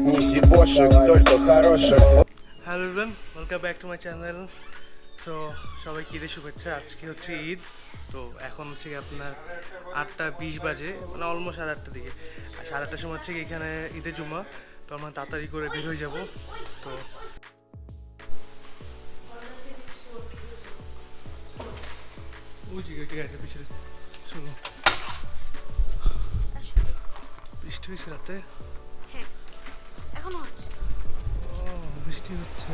Неси бошек, только хороших. Hello everyone, welcome back to my channel. So সবাইকে ঈদের শুভেচ্ছা। আজকে হচ্ছে ঈদ, তো এখন হচ্ছে আপনার 8:20 বাজে, মানে অলমোস্ট 8:30টার দিকে। আর 8:30টার সময় হচ্ছে এখানে ঈদের জুম্মা, তো আমরা তাড়াতাড়ি করে বের হয়ে যাব। তো ঠিক আছে, পিছনে চলো। বৃষ্টি হয়েছে রাতে? হ্যাঁ, এখনো হচ্ছে। বৃষ্টি হচ্ছে।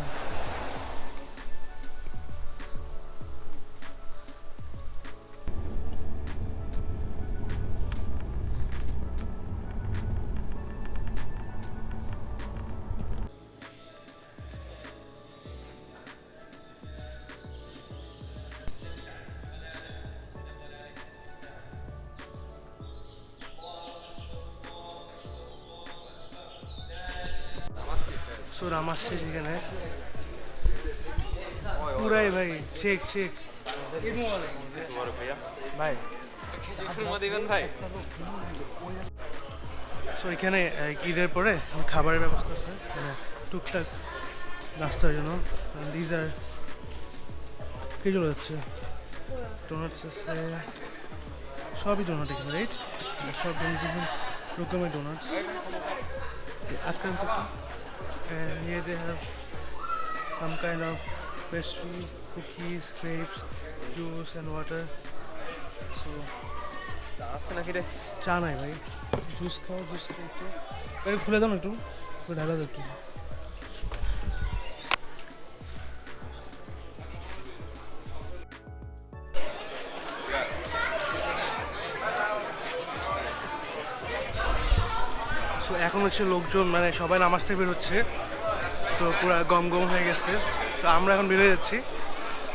সো নামাজ শেষ এখানে পুরাই ভাই শেখ ভাই সো এখানে ঈদের পরে খাবারের ব্যবস্থা আছে, মানে টুকটাক নাস্তার জন্য। দিজ আর কি চলে যাচ্ছে, ডোনাটস আছে, সবই ডোনাট এখানে, রাইট? সব বিভিন্ন রকমের ডোনাটস। আক্রান্ত and here they have some kind of pastry, cookies, grapes, juice and water. So চা নাই ভাই, জুস খাও, জুস খাও একটু। খুলে দাও না একটু, ঢালা দাও একটু। সো এখন হচ্ছে লোকজন, মানে সবাই নামাজ থেকে বের হচ্ছে, তো পুরো গম হয়ে গেছে। তো আমরা এখন বের হয়ে যাচ্ছি।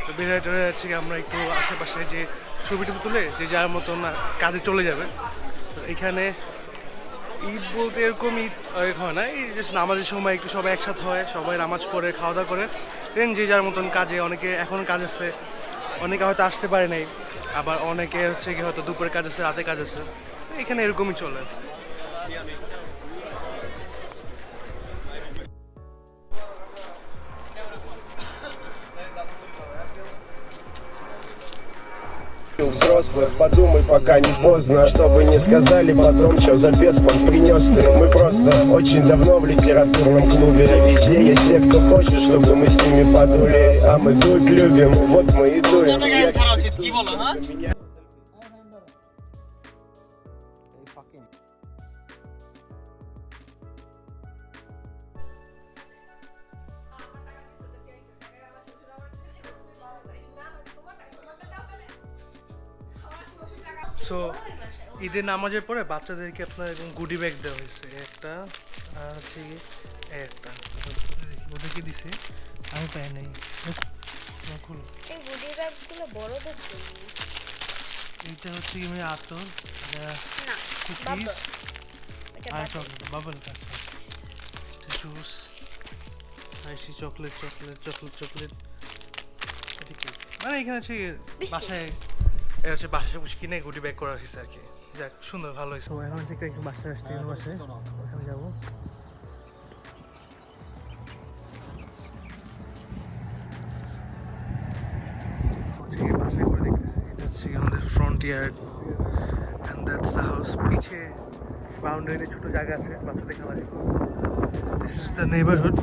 তো বের হয়ে যাচ্ছি আমরা একটু আশেপাশে যে ছবিটুকু তুলে যে যার মতন কাজে চলে যাবে। তো এখানে ঈদ বলতে এরকম ঈদ হয় না, এই জাস্ট নামাজের সময় একটু সবাই একসাথে হয়, সবাই নামাজ পড়ে খাওয়া দাওয়া করে দেন যে যার মতন কাজে। অনেকে এখন কাজ আছে, অনেকে হয়তো আসতে পারে নাই, আবার অনেকে হচ্ছে কি হয়তো দুপুরে কাজ আছে, রাতে কাজ আছে। এখানে এরকমই চলে। У взрослых подумай, пока не поздно. Чтобы не сказали потом, что за беспон принес ты. Мы просто очень давно в литературном клубе. Везде есть те, кто хочет, чтобы мы с ними подули. А мы тут любим, вот мы и дуем. সো ঈদের নামাজের পরে বাচ্চাদেরকে আপনার এরকম গুডি ব্যাগ দেওয়া হয়েছে, একটা আর হচ্ছে একটা ওদেরকে দিছে, আমি পাই নাই। এই গুডি ব্যাগগুলো বড়দের জন্য। এইটা হচ্ছে কি আতর, না, কুকিজ আর চকলেট, বাবল আছে, জুস, আইসি চকলেট, মানে এখানে হচ্ছে বাসায় এটা হচ্ছে বাসায় বসে কিনে গুডি ব্যাগ করা হয়েছে আর কি। যাক, সুন্দর, ভালো হয়েছে। এখন হচ্ছে একটু বাসায় আসছি, বাসায় ওখানে যাবো। বাসায় করে দেখতেছি, এটা হচ্ছে আমাদের front yard and that's the house. পিছে বাউন্ডারিতে ছোট জায়গা আছে বাচ্চাদের খেলার জন্য। This is the neighbourhood.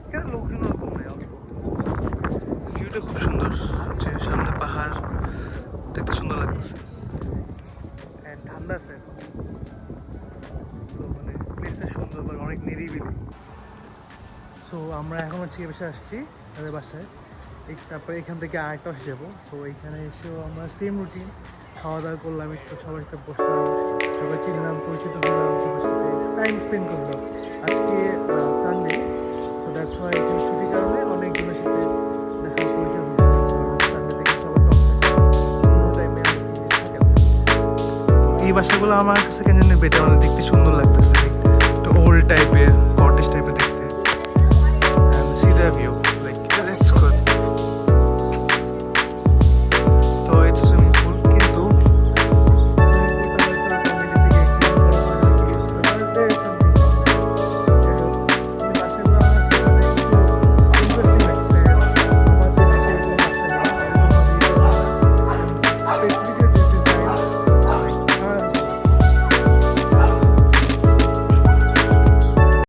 এখানে লোকজন ওরকম নেই, অল্প। ভিউটা খুব সুন্দর, হচ্ছে সামনে পাহাড়, দেখতে সুন্দর লাগতেছে, অ্যান্ড ঠান্ডা আছে এখন। তো মানে প্লেসটা সুন্দর, মানে অনেক নিরিবিলি। সো আমরা এখন হচ্ছে বসে আসছি তাদের বাসায়। তারপরে এখান থেকে আরেকটা বাসে যাবো। তো এইখানে এসেও আমরা সেম রুটিন, খাওয়া দাওয়া করলাম, একটু সবার সাথে বসলাম, সবাই চিনলাম, পরিচিত করলাম, সবার সাথে টাইম স্পেন্ড করলাম। আজকে সানডে, সো দ্যাটস ওয়াই এখানে ছুটির কারণে অনেকজনের সাথে দেখা পরিচয় হয়েছে। সানডে থেকে সবাই অন্য টাইমে এই বাসাগুলো আমার কাছে কেন জানি বেটার, মানে দেখতে সুন্দর লাগতেছে, একটু ওল্ড টাইপের, কটেজ টাইপের দেখতে। C the view.